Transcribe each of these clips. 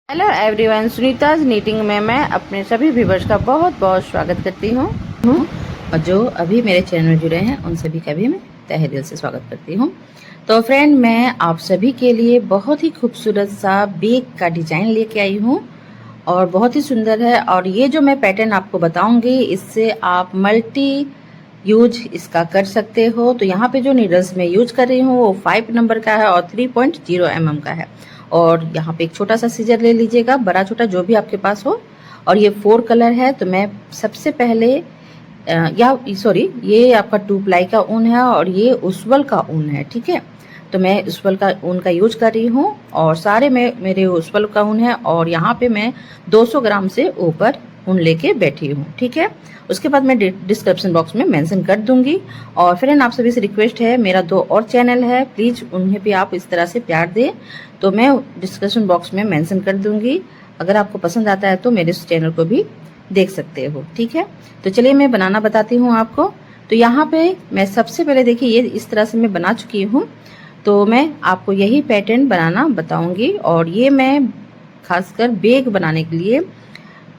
Hello everyone, Sunita's knitting में मैं अपने सभी व्यूवर्स का बहुत बहुत स्वागत करती हूँ और जो अभी मेरे चैनल में जुड़े हैं उन सभी का भी मैं तहे दिल से स्वागत करती हूँ। तो फ्रेंड, मैं आप सभी के लिए बहुत ही खूबसूरत सा बेग का डिजाइन लेके आई हूँ और बहुत ही सुंदर है। और ये जो मैं पैटर्न आपको बताऊंगी, इससे आप मल्टी यूज इसका कर सकते हो। तो यहाँ पे जो नीडल्स मैं यूज कर रही हूँ वो 5 नंबर का है और 3.0 mm का है। और यहाँ पे एक छोटा सा सीजर ले लीजिएगा, बड़ा छोटा जो भी आपके पास हो। और ये 4 कलर है। तो मैं सबसे पहले ये आपका 2 प्लाई का ऊन है और ये उस्वल का ऊन है, ठीक है। तो मैं उस्वल का ऊन का यूज कर रही हूँ और सारे में मेरे उस्वल का ऊन है। और यहाँ पे मैं 200 ग्राम से ऊपर ऊन लेके बैठी हूँ, ठीक है। उसके बाद मैं डिस्क्रिप्शन बॉक्स में मेंशन कर दूंगी। और फ्रेंड, आप सभी से रिक्वेस्ट है, मेरा 2 और चैनल है, प्लीज उन्हें भी आप इस तरह से प्यार दें। तो मैं डिस्क्रिप्शन बॉक्स में मेंशन कर दूंगी। अगर आपको पसंद आता है तो मेरे इस चैनल को भी देख सकते हो, ठीक है। तो चलिए मैं बनाना बताती हूँ आपको। तो यहाँ पे मैं सबसे पहले देखिए, ये इस तरह से मैं बना चुकी हूँ। तो मैं आपको यही पैटर्न बनाना बताऊंगी और ये मैं खासकर बेग बनाने के लिए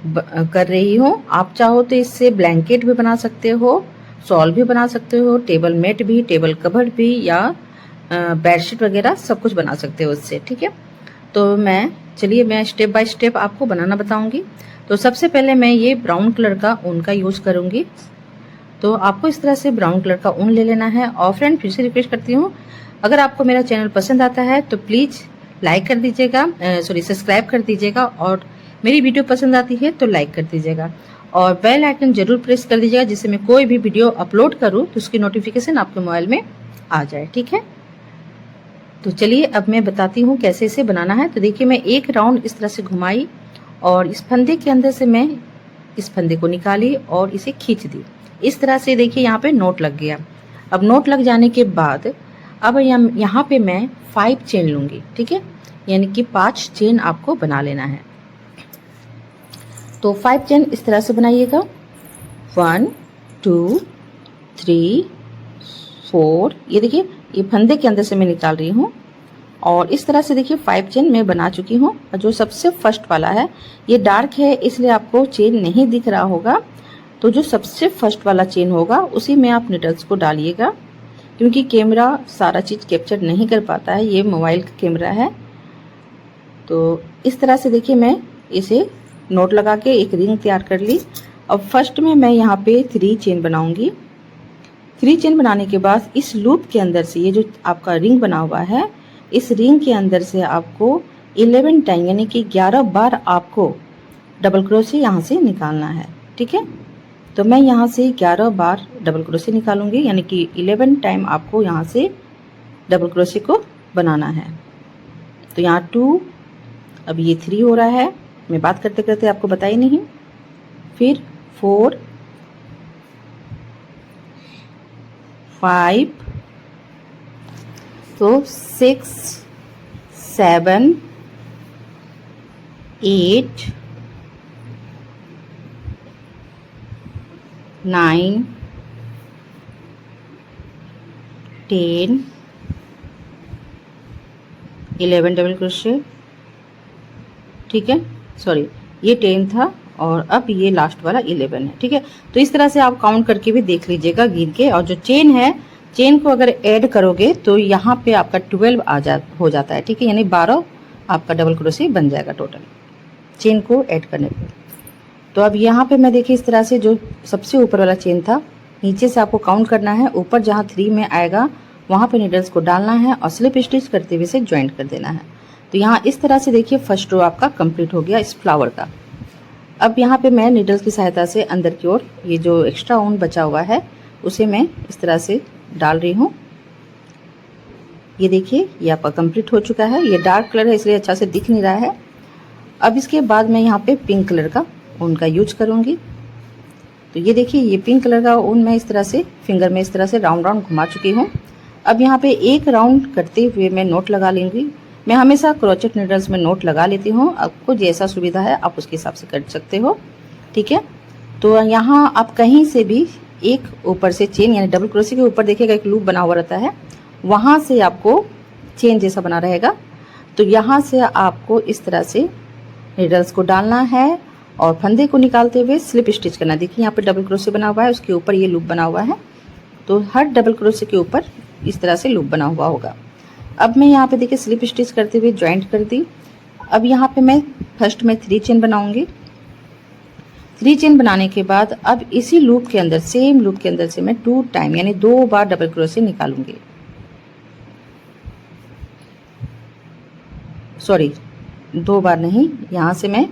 कर रही हूँ। आप चाहो तो इससे ब्लैंकेट भी बना सकते हो, शॉल भी बना सकते हो, टेबल मैट भी, टेबल कवर भी, या बेडशीट वगैरह सब कुछ बना सकते हो इससे, ठीक है। तो चलिए मैं स्टेप बाय स्टेप आपको बनाना बताऊंगी। तो सबसे पहले मैं ये ब्राउन कलर का ऊन का यूज करूंगी। तो आपको इस तरह से ब्राउन कलर का ऊन ले लेना है। और फ्रेंड, फिर से रिक्वेस्ट करती हूँ, अगर आपको मेरा चैनल पसंद आता है तो प्लीज लाइक कर दीजिएगा, सब्सक्राइब कर दीजिएगा। और मेरी वीडियो पसंद आती है तो लाइक कर दीजिएगा और बेल आइकन जरूर प्रेस कर दीजिएगा, जिससे मैं कोई भी वीडियो अपलोड करूँ तो उसकी नोटिफिकेशन आपके मोबाइल में आ जाए, ठीक है। तो चलिए अब मैं बताती हूँ कैसे इसे बनाना है। तो देखिए, मैं एक राउंड इस तरह से घुमाई और इस फंदे के अंदर से मैं इस फंदे को निकाली और इसे खींच दी। इस तरह से देखिए यहाँ पे नोट लग गया। अब नोट लग जाने के बाद अब यहाँ पे मैं 5 चेन लूंगी, ठीक है। यानी कि 5 चेन आपको बना लेना है। तो 5 चेन इस तरह से बनाइएगा। 1 2 3 4। ये देखिए, ये फंदे के अंदर से मैं निकाल रही हूँ और इस तरह से देखिए 5 चेन मैं बना चुकी हूँ। और जो सबसे फर्स्ट वाला है ये डार्क है, इसलिए आपको चेन नहीं दिख रहा होगा। तो जो सबसे फर्स्ट वाला चेन होगा उसी में आप निडल्स को डालिएगा, क्योंकि कैमरा सारा चीज कैप्चर नहीं कर पाता है, ये मोबाइल का कैमरा है। तो इस तरह से देखिए मैं इसे नोट लगा के एक रिंग तैयार कर ली। अब फर्स्ट में मैं यहाँ पे 3 चेन बनाऊंगी। 3 चेन बनाने के बाद इस लूप के अंदर से, ये जो आपका रिंग बना हुआ है, इस रिंग के अंदर से आपको 11 टाइम यानी कि 11 बार आपको डबल क्रोशे यहाँ से निकालना है, ठीक है। तो मैं यहाँ से 11 बार डबल क्रोशे निकालूंगी, यानी कि 11 टाइम आपको यहाँ से डबल क्रोशे को बनाना है। तो यहाँ 2, अब ये 3 हो रहा है, मैं बात करते करते आपको बताई नहीं। फिर 4 5, तो 6 7 8 9 10 11 डबल क्रोशे, ठीक है। सॉरी, ये 10 था और अब ये लास्ट वाला 11 है, ठीक है। तो इस तरह से आप काउंट करके भी देख लीजिएगा गिन के। और जो चेन है, चेन को अगर ऐड करोगे तो यहाँ पे आपका 12 हो जाता है, ठीक है। यानी 12 आपका डबल क्रोशे बन जाएगा टोटल चेन को ऐड करने पर। तो अब यहाँ पे मैं देखिए इस तरह से जो सबसे ऊपर वाला चेन था, नीचे से आपको काउंट करना है, ऊपर जहाँ 3 में आएगा वहाँ पे नीडल्स को डालना है और स्लिप स्टिच करते हुए इसे ज्वाइंट कर देना है। तो यहाँ इस तरह से देखिए फर्स्ट रो आपका कंप्लीट हो गया इस फ्लावर का। अब यहाँ पे मैं नीडल्स की सहायता से अंदर की ओर ये जो एक्स्ट्रा ऊन बचा हुआ है उसे मैं इस तरह से डाल रही हूँ। ये देखिए, ये आपका कंप्लीट हो चुका है। ये डार्क कलर है इसलिए अच्छा से दिख नहीं रहा है। अब इसके बाद मैं यहाँ पे पिंक कलर का ऊन का यूज करूँगी। तो ये देखिए, ये पिंक कलर का ऊन मैं इस तरह से फिंगर में इस तरह से राउंड राउंड घुमा चुकी हूँ। अब यहाँ पे एक राउंड करते हुए मैं नोट लगा लूँगी। मैं हमेशा क्रोचेट नीडल्स में नोट लगा लेती हूँ, आपको जैसा सुविधा है आप उसके हिसाब से कर सकते हो, ठीक है। तो यहाँ आप कहीं से भी एक ऊपर से चेन, यानी डबल क्रोशे के ऊपर देखिएगा एक लूप बना हुआ रहता है, वहाँ से आपको चेन जैसा बना रहेगा। तो यहाँ से आपको इस तरह से नीडल्स को डालना है और फंदे को निकालते हुए स्लिप स्टिच करना। देखिए यहाँ पे डबल क्रोशे बना हुआ है, उसके ऊपर ये लूप बना हुआ है, तो हर डबल क्रोशे के ऊपर इस तरह से लूप बना हुआ होगा। अब मैं यहाँ पे देखिए स्लिप स्टिच करते हुए ज्वाइंट कर दी। अब यहाँ पे मैं फर्स्ट में 3 चेन बनाऊंगी। 3 चेन बनाने के बाद अब इसी लूप के अंदर, सेम लूप के अंदर से मैं 2 टाइम यानी 2 बार डबल क्रोशे निकालूंगी। सॉरी, 2 बार नहीं, यहाँ से मैं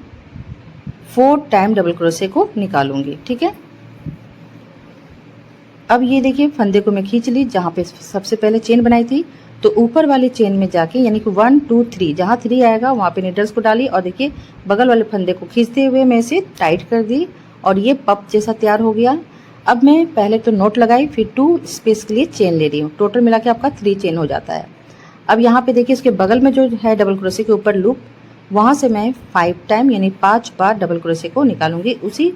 4 टाइम डबल क्रोशे को निकालूंगी। ठीक है, अब ये देखिए फंदे को मैं खींच ली, जहाँ पे सबसे पहले चेन बनाई थी तो ऊपर वाले चेन में जाके यानी कि 1 2 3 जहाँ 3 आएगा वहाँ पे नीडल्स को डाली और देखिए बगल वाले फंदे को खींचते हुए मैं इसे टाइट कर दी और ये पप जैसा तैयार हो गया। अब मैं पहले तो नोट लगाई, फिर 2 स्पेस के लिए चेन ले रही हूँ, टोटल मिला के आपका 3 चेन हो जाता है। अब यहाँ पे देखिए इसके बगल में जो है डबल क्रोशे के ऊपर लूप, वहाँ से मैं 5 टाइम यानी 5 बार डबल क्रोशे को निकालूंगी उसी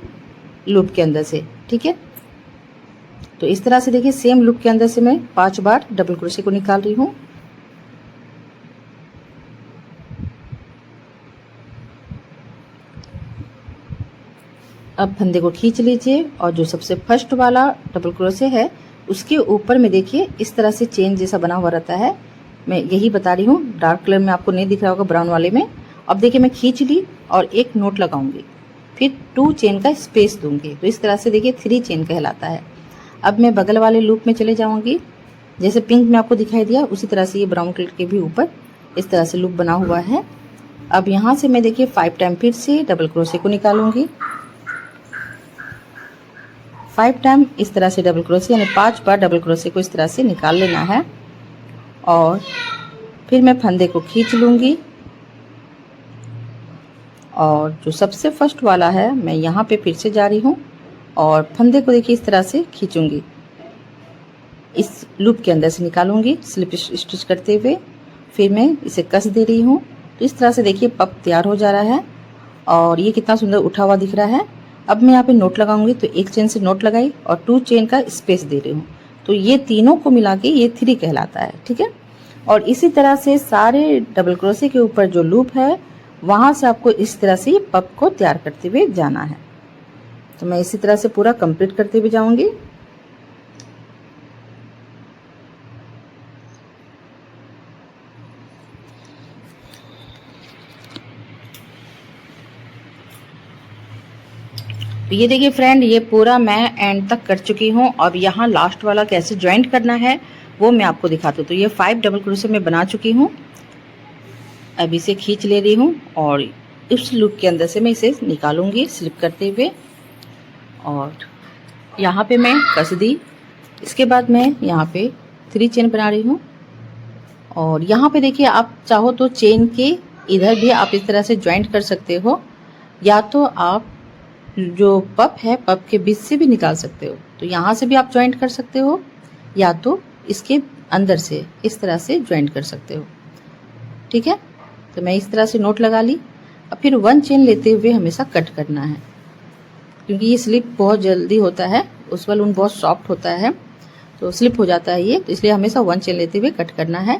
लूप के अंदर से। ठीक है, तो इस तरह से देखिए सेम लूप के अंदर से मैं 5 बार डबल क्रोशे को निकाल रही हूँ। अब फंदे को खींच लीजिए और जो सबसे फर्स्ट वाला डबल क्रोशे है उसके ऊपर में देखिए इस तरह से चेन जैसा बना हुआ रहता है। मैं यही बता रही हूँ, डार्क कलर में आपको नहीं दिख रहा होगा, ब्राउन वाले में। अब देखिए मैं खींच ली और एक नोट लगाऊंगी, फिर 2 चेन का स्पेस दूंगी, तो इस तरह से देखिए 3 चेन कहलाता है। अब मैं बगल वाले लूप में चले जाऊंगी, जैसे पिंक में आपको दिखाई दिया उसी तरह से ये ब्राउन कलर के भी ऊपर इस तरह से लूप बना हुआ है। अब यहाँ से मैं देखिए 5 टाइम फिर से डबल क्रोशे को निकालूंगी। 5 टाइम इस तरह से डबल क्रोशे यानी 5 बार डबल क्रोशे को इस तरह से निकाल लेना है और फिर मैं फंदे को खींच लूँगी और जो सबसे फर्स्ट वाला है मैं यहाँ पे फिर से जा रही हूँ और फंदे को देखिए इस तरह से खींचूंगी, इस लूप के अंदर से निकालूंगी स्लिप स्टिच करते हुए, फिर मैं इसे कस दे रही हूँ। तो इस तरह से देखिए पप तैयार हो जा रहा है और ये कितना सुंदर उठा हुआ दिख रहा है। अब मैं यहाँ पे नोट लगाऊंगी, तो 1 चेन से नोट लगाई और 2 चेन का स्पेस दे रही हूँ, तो ये तीनों को मिला के ये 3 कहलाता है। ठीक है, और इसी तरह से सारे डबल क्रोशे के ऊपर जो लूप है वहाँ से आपको इस तरह से पप को तैयार करते हुए जाना है। तो मैं इसी तरह से पूरा कंप्लीट करते हुए जाऊंगी। तो ये देखिए फ्रेंड, ये पूरा मैं एंड तक कर चुकी हूँ। अब यहाँ लास्ट वाला कैसे ज्वाइंट करना है वो मैं आपको दिखाती हूँ। तो ये 5 डबल क्रोशे मैं बना चुकी हूँ। अब इसे खींच ले रही हूँ और इस लूप के अंदर से मैं इसे निकालूंगी स्लिप करते हुए और यहाँ पे मैं कस दी। इसके बाद मैं यहाँ पे 3 चेन बना रही हूँ और यहाँ पे देखिए आप चाहो तो चेन के इधर भी आप इस तरह से ज्वाइंट कर सकते हो, या तो आप जो पप है पप के बीच से भी निकाल सकते हो, तो यहाँ से भी आप ज्वाइंट कर सकते हो या तो इसके अंदर से इस तरह से ज्वाइंट कर सकते हो। ठीक है, तो मैं इस तरह से नोट लगा ली। अब फिर 1 चेन लेते हुए हमेशा कट करना है, क्योंकि ये स्लिप बहुत जल्दी होता है, उस वाला ऊन बहुत सॉफ्ट होता है तो स्लिप हो जाता है ये, तो इसलिए हमेशा 1 चेन लेते हुए कट करना है।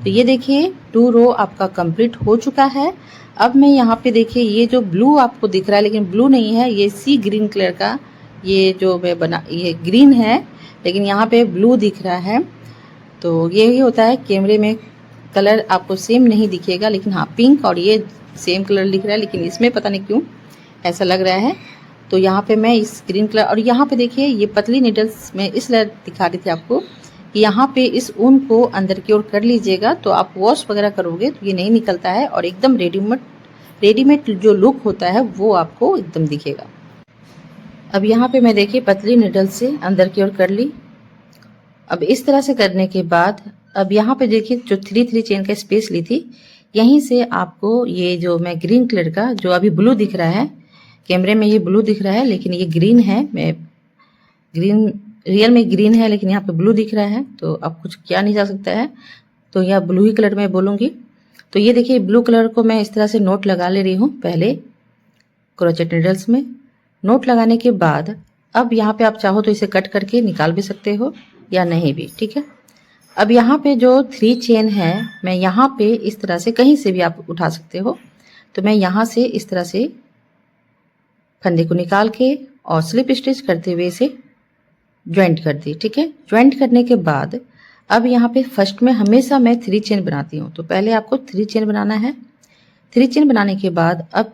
तो ये देखिए 2 रो आपका कंप्लीट हो चुका है। अब मैं यहाँ पे देखिए ये जो ब्लू आपको दिख रहा है, लेकिन ब्लू नहीं है, ये सी ग्रीन कलर का, ये जो मैं बना ये ग्रीन है लेकिन यहाँ पे ब्लू दिख रहा है। तो यही होता है, कैमरे में कलर आपको सेम नहीं दिखेगा, लेकिन हाँ पिंक और ये सेम कलर दिख रहा है, लेकिन इसमें पता नहीं क्यों ऐसा लग रहा है। तो यहाँ पे मैं इस ग्रीन कलर और यहाँ पे देखिए ये पतली नीडल्स में इसलिए दिखा रही थी आपको कि यहाँ पे इस ऊन को अंदर की ओर कर लीजिएगा, तो आप वॉश वगैरह करोगे तो ये नहीं निकलता है और एकदम रेडीमेड जो लुक होता है वो आपको एकदम दिखेगा। अब यहाँ पे मैं देखिए पतली नीडल से अंदर की ओर कर ली। अब इस तरह से करने के बाद अब यहाँ पे देखिए जो 3 चेन का स्पेस ली थी, यहीं से आपको ये जो मैं ग्रीन कलर का जो अभी ब्लू दिख रहा है, कैमरे में ये ब्लू दिख रहा है लेकिन ये ग्रीन है, मैं ग्रीन रियल में ग्रीन है लेकिन यहाँ पे ब्लू दिख रहा है, तो अब कुछ किया नहीं जा सकता है, तो यहाँ ब्लू ही कलर में बोलूँगी। तो ये देखिए ब्लू कलर को मैं इस तरह से नोट लगा ले रही हूँ पहले क्रोचेट नीडल्स में। नोट लगाने के बाद अब यहाँ पे आप चाहो तो इसे कट करके निकाल भी सकते हो या नहीं भी, ठीक है। अब यहाँ पे जो 3 चेन है मैं यहाँ पे इस तरह से कहीं से भी आप उठा सकते हो, तो मैं यहाँ से इस तरह से फंदे को निकाल के और स्लिप स्टिच करते हुए इसे ज्वाइंट कर दी। ठीक है, ज्वाइंट करने के बाद अब यहाँ पे फर्स्ट में हमेशा मैं 3 चेन बनाती हूँ, तो पहले आपको 3 चेन बनाना है। 3 चेन बनाने के बाद अब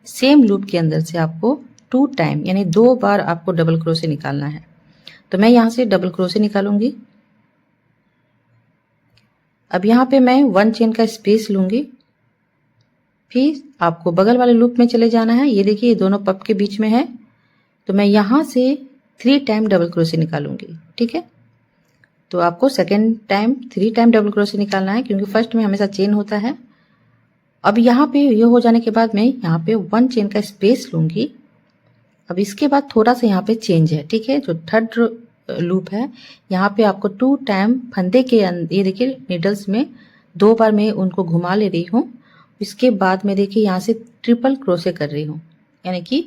सेम लूप के अंदर से आपको 2 टाइम यानी 2 बार आपको डबल क्रोशे निकालना है। तो मैं यहाँ से डबल क्रोशे निकालूंगी। अब यहाँ पे मैं 1 चेन का स्पेस लूंगी, फिर आपको बगल वाले लूप में चले जाना है। ये देखिए ये दोनों पप के बीच में है, तो मैं यहाँ से 3 टाइम डबल क्रोशे निकालूंगी। ठीक है, तो आपको second time 3 time double crochet निकालना है, क्योंकि फर्स्ट में हमेशा चेन होता है। अब यहाँ पे ये हो जाने के बाद मैं यहाँ पे 1 चेन का स्पेस लूंगी। अब इसके बाद थोड़ा सा यहाँ पे चेंज है। ठीक है, जो थर्ड लूप है यहाँ पे आपको 2 टाइम फंदे के ये देखिए नीडल्स में 2 बार मैं उनको घुमा ले रही हूँ। इसके बाद मैं देखिए यहाँ से ट्रिपल क्रोशे कर रही हूँ, यानी कि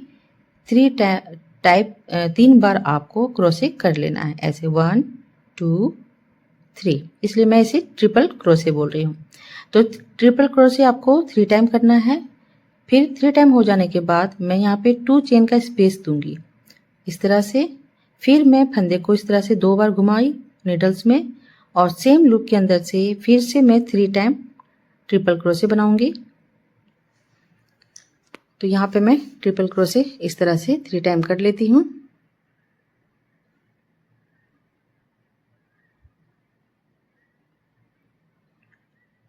3 बार आपको क्रोशे कर लेना है, ऐसे 1 2 3, इसलिए मैं इसे ट्रिपल क्रोशे बोल रही हूँ। तो ट्रिपल क्रोशे आपको 3 टाइम करना है। फिर 3 टाइम हो जाने के बाद मैं यहाँ पे 2 चेन का स्पेस दूंगी इस तरह से। फिर मैं फंदे को इस तरह से 2 बार घुमाई नीडल्स में, और सेम लूप के अंदर से फिर से मैं 3 टाइम ट्रिपल क्रोशे बनाऊंगी। तो यहाँ पे मैं ट्रिपल क्रोशे इस तरह से 3 टाइम कर लेती हूँ।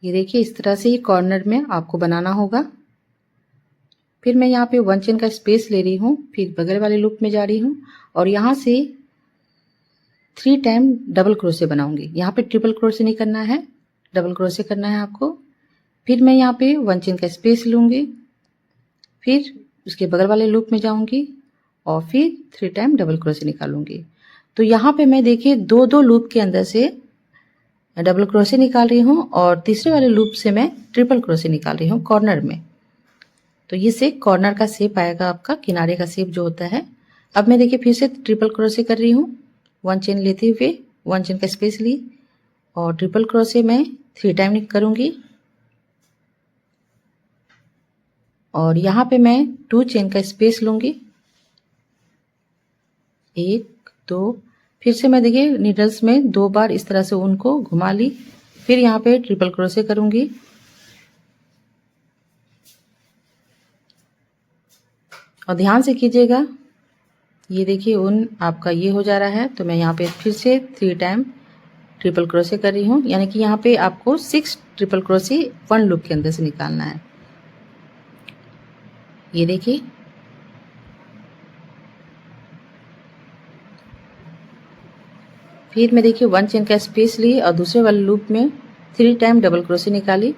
ये देखिए इस तरह से ये कॉर्नर में आपको बनाना होगा। फिर मैं यहाँ पे 1 चेन का स्पेस ले रही हूँ, फिर बगल वाले लूप में जा रही हूँ और यहाँ से 3 टाइम डबल क्रोशे बनाऊंगी। यहाँ पे ट्रिपल क्रोशे नहीं करना है, डबल क्रोशे करना है आपको। फिर मैं यहाँ पे 1 चेन का स्पेस लूंगी, फिर उसके बगल वाले लूप में जाऊंगी और फिर 3 टाइम डबल क्रोशे निकालूंगी। तो यहाँ पे मैं देखिए 2 लूप के अंदर से डबल क्रोशे निकाल रही हूँ और तीसरे वाले लूप से मैं ट्रिपल क्रोशे निकाल रही हूँ कॉर्नर में। तो ये से कॉर्नर का शेप आएगा आपका, किनारे का शेप जो होता है। अब मैं देखिए फिर से ट्रिपल क्रोशे कर रही हूँ, 1 चेन लेते हुए 1 चेन का स्पेस ली और ट्रिपल क्रोशे मैं 3 टाइम करूँगी। और यहाँ पे मैं 2 चेन का स्पेस लूँगी, 1 2, फिर से मैं देखिए नीडल्स में 2 बार इस तरह से उनको घुमा ली। फिर यहाँ पे ट्रिपल क्रोशे करूँगी और ध्यान से कीजिएगा। ये देखिए ऊन आपका ये हो जा रहा है, तो मैं यहाँ पे फिर से 3 टाइम ट्रिपल क्रोशे कर रही हूँ, यानी कि यहाँ पे आपको 6 ट्रिपल क्रोशे 1 लूप के अंदर से निकालना है। ये देखिए फिर मैं देखिए 1 चेन का स्पेस ली और दूसरे वाले लूप में 3 टाइम डबल क्रोशे निकाली।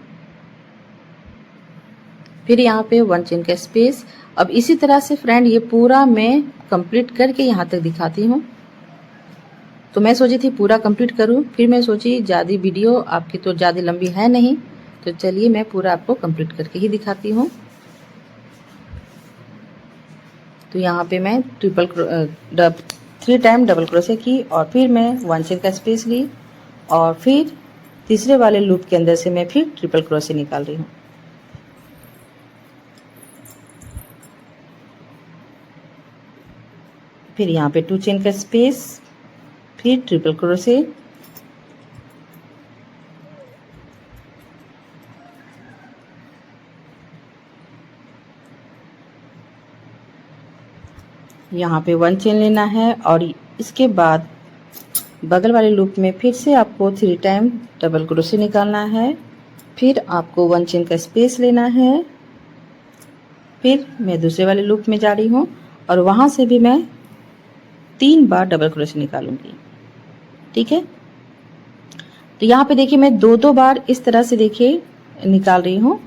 फिर यहाँ पे 1 चेन का स्पेस। अब इसी तरह से फ्रेंड ये पूरा मैं कंप्लीट करके यहाँ तक दिखाती हूँ। तो मैं सोची थी पूरा कंप्लीट करूँ, फिर मैं सोची ज़्यादा वीडियो आपकी तो ज़्यादा लंबी है नहीं, तो चलिए मैं पूरा आपको कंप्लीट करके ही दिखाती हूँ। तो यहाँ पे मैं 3 टाइम डबल क्रोशे की और फिर मैं 1 चेन का स्पेस ली और फिर तीसरे वाले लूप के अंदर से मैं फिर ट्रिपल क्रोशे निकाल रही हूँ। फिर यहाँ पे 2 चेन का स्पेस, फिर ट्रिपल क्रोशे, यहाँ पे 1 चेन लेना है और इसके बाद बगल वाले लूप में फिर से आपको 3 टाइम डबल क्रोशे निकालना है। फिर आपको 1 चेन का स्पेस लेना है। फिर मैं दूसरे वाले लूप में जा रही हूँ और वहाँ से भी मैं 3 बार डबल क्रोशे निकालूंगी। ठीक है, तो यहाँ पे देखिए मैं 2 बार इस तरह से देखिए निकाल रही हूँ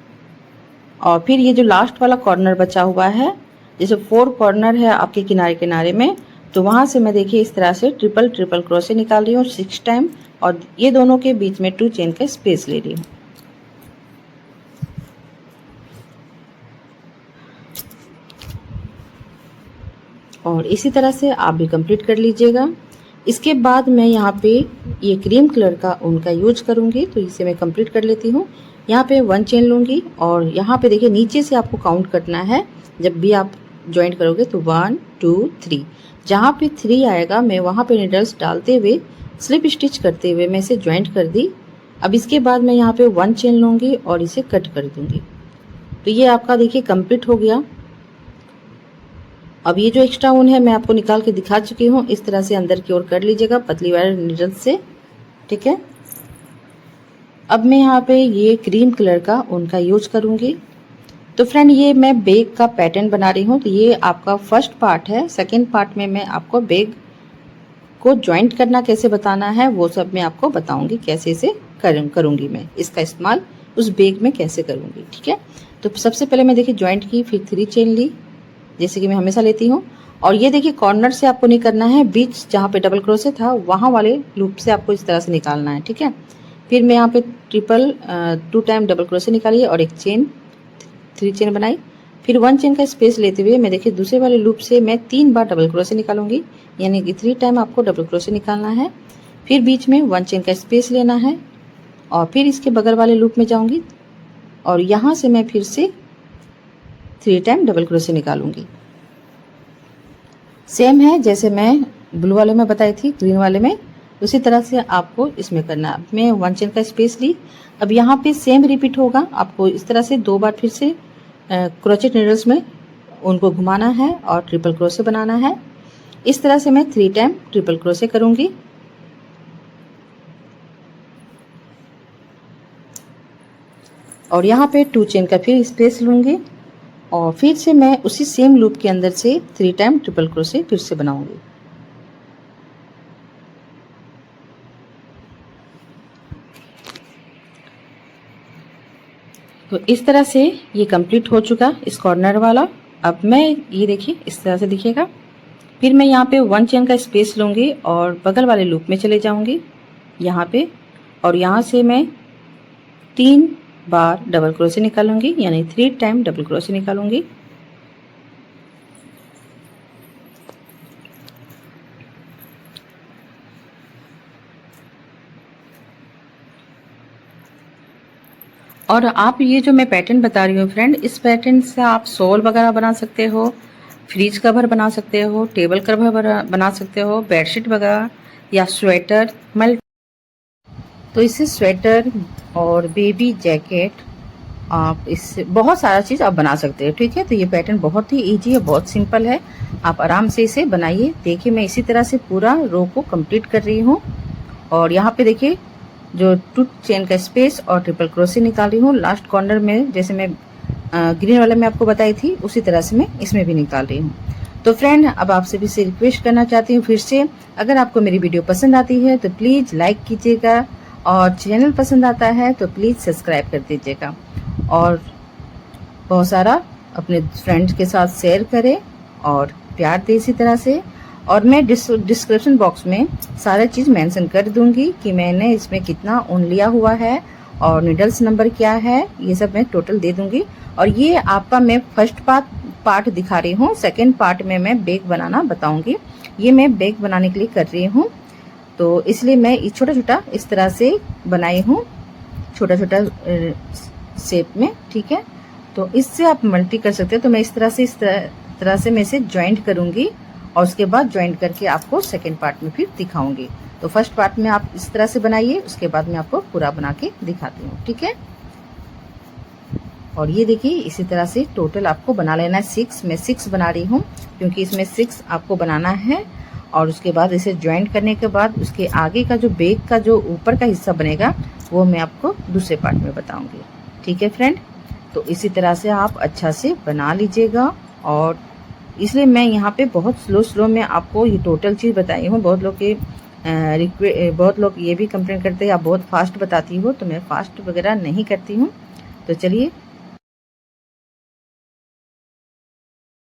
और फिर ये जो लास्ट वाला कॉर्नर बचा हुआ है, जैसे 4 कॉर्नर है आपके किनारे किनारे में, तो वहाँ से मैं देखिए इस तरह से ट्रिपल क्रोशे निकाल रही हूँ 6 टाइम और ये दोनों के बीच में 2 चेन का स्पेस ले रही हूँ। और इसी तरह से आप भी कंप्लीट कर लीजिएगा। इसके बाद मैं यहाँ पे ये क्रीम कलर का ऊन का यूज करूँगी, तो इसे मैं कंप्लीट कर लेती हूँ। यहाँ पे 1 चेन लूँगी और यहाँ पे देखिए नीचे से आपको काउंट करना है। जब भी आप जॉइंट करोगे तो 1 2 3, जहाँ पे 3 आएगा मैं वहाँ पे नीडल्स डालते हुए स्लिप स्टिच करते हुए मैं इसे जॉइंट कर दी। अब इसके बाद मैं यहाँ पे 1 चेन लूँगी और इसे कट कर दूँगी। तो ये आपका देखिए कंप्लीट हो गया। अब ये जो एक्स्ट्रा ऊन है मैं आपको निकाल के दिखा चुकी हूँ। इस तरह से अंदर की ओर कर लीजिएगा पतली वाले नीडल से, ठीक है। अब मैं यहाँ पे ये क्रीम कलर का ऊन का यूज करूँगी। तो फ्रेंड ये मैं बैग का पैटर्न बना रही हूँ। तो ये आपका फर्स्ट पार्ट है। सेकेंड पार्ट में मैं आपको बैग को ज्वाइंट करना कैसे बताना है वो सब मैं आपको बताऊंगी, कैसे इसे करूँगी मैं इसका इस्तेमाल उस बैग में कैसे करूँगी, ठीक है। तो सबसे पहले मैं देखिए ज्वाइंट की, फिर 3 चेन ली जैसे कि मैं हमेशा लेती हूँ। और ये देखिए कॉर्नर से आपको नहीं करना है, बीच जहाँ पे डबल क्रोशे था वहाँ वाले लूप से आपको इस तरह से निकालना है, ठीक है। फिर मैं यहाँ पे 2 टाइम डबल क्रोशे निकालिए और एक चेन 3 चेन बनाई। फिर 1 चेन का स्पेस लेते हुए मैं देखिए दूसरे वाले लूप से मैं 3 बार डबल क्रोशे निकालूंगी, यानी कि 3 टाइम आपको डबल क्रोशे निकालना है। फिर बीच में 1 चेन का स्पेस लेना है और फिर इसके बगल वाले लूप में जाऊंगी और यहाँ से मैं फिर से 3 टाइम डबल क्रोशे निकालूंगी। सेम है जैसे मैं ब्लू वाले में बताई थी, ग्रीन वाले में, उसी तरह से आपको इसमें करना है। मैं 1 चेन का स्पेस ली। अब यहाँ पे सेम रिपीट होगा, आपको इस तरह से 2 बार फिर से क्रोचेट नीडल्स में उनको घुमाना है और ट्रिपल क्रोशे बनाना है। इस तरह से मैं 3 टाइम ट्रिपल क्रोशे करूँगी। और यहाँ पे 2 चेन का फिर स्पेस लूँगी और फिर से मैं उसी सेम लूप के अंदर से 3 टाइम ट्रिपल क्रोशे फिर से बनाऊँगी। तो इस तरह से ये कंप्लीट हो चुका इस कॉर्नर वाला। अब मैं ये देखिए इस तरह से दिखेगा। फिर मैं यहाँ पे 1 चेन का स्पेस लूँगी और बगल वाले लूप में चले जाऊँगी यहाँ पे, और यहाँ से मैं 3 बार डबल क्रोशे निकालूंगी, यानी 3 टाइम डबल क्रोशे निकालूंगी। और आप ये जो मैं पैटर्न बता रही हूँ फ्रेंड, इस पैटर्न से आप शॉल वगैरह बना सकते हो, फ्रिज कवर बना सकते हो, टेबल कवर बना सकते हो, बेडशीट वगैरह या स्वेटर। तो इससे स्वेटर और बेबी जैकेट आप इससे बहुत सारा चीज़ आप बना सकते हो, ठीक है। तो ये पैटर्न बहुत ही इजी है, बहुत सिंपल है, आप आराम से इसे बनाइए। देखिए मैं इसी तरह से पूरा रो को कंप्लीट कर रही हूँ और यहाँ पे देखिए जो 2 चेन का स्पेस और ट्रिपल क्रोशे निकाल रही हूँ लास्ट कॉर्नर में, जैसे मैं ग्रीन वाले में आपको बताई थी उसी तरह से मैं इसमें भी निकाल रही हूँ। तो फ्रेंड अब आपसे भी से रिक्वेस्ट करना चाहती हूँ फिर से, अगर आपको मेरी वीडियो पसंद आती है तो प्लीज़ लाइक कीजिएगा और चैनल पसंद आता है तो प्लीज़ सब्सक्राइब कर दीजिएगा और बहुत सारा अपने फ्रेंड्स के साथ शेयर करें और प्यार दें इसी तरह से। और मैं डिस्क्रिप्शन बॉक्स में सारा चीज़ मेंशन कर दूंगी कि मैंने इसमें कितना ऊन लिया हुआ है और नीडल्स नंबर क्या है, ये सब मैं टोटल दे दूंगी। और ये आपका मैं फर्स्ट पार्ट दिखा रही हूँ, सेकेंड पार्ट में मैं बैग बनाना बताऊंगी। ये मैं बैग बनाने के लिए कर रही हूँ, तो इसलिए मैं छोटा छोटा इस तरह से बनाई हूँ, छोटा छोटा शेप में, ठीक है। तो इससे आप मल्टी कर सकते हो। तो मैं इस तरह से मैं इसे ज्वाइंट करूँगी और उसके बाद ज्वाइंट करके आपको सेकेंड पार्ट में फिर दिखाऊंगी। तो फर्स्ट पार्ट में आप इस तरह से बनाइए, उसके बाद मैं आपको पूरा बना के दिखाती हूँ, ठीक है। और ये देखिए इसी तरह से टोटल आपको बना लेना है 6। मैं 6 बना रही हूँ क्योंकि इसमें 6 आपको बनाना है। और उसके बाद इसे ज्वाइंट करने के बाद उसके आगे का जो बैग का जो ऊपर का हिस्सा बनेगा वो मैं आपको दूसरे पार्ट में बताऊंगी, ठीक है फ्रेंड। तो इसी तरह से आप अच्छा से बना लीजिएगा। और इसलिए मैं यहाँ पे बहुत स्लो में आपको ये टोटल चीज़ बताई हूँ। बहुत लोग ये भी कंप्लेन करते हैं आप बहुत फास्ट बताती हो, तो मैं फास्ट वगैरह नहीं करती हूँ। तो चलिए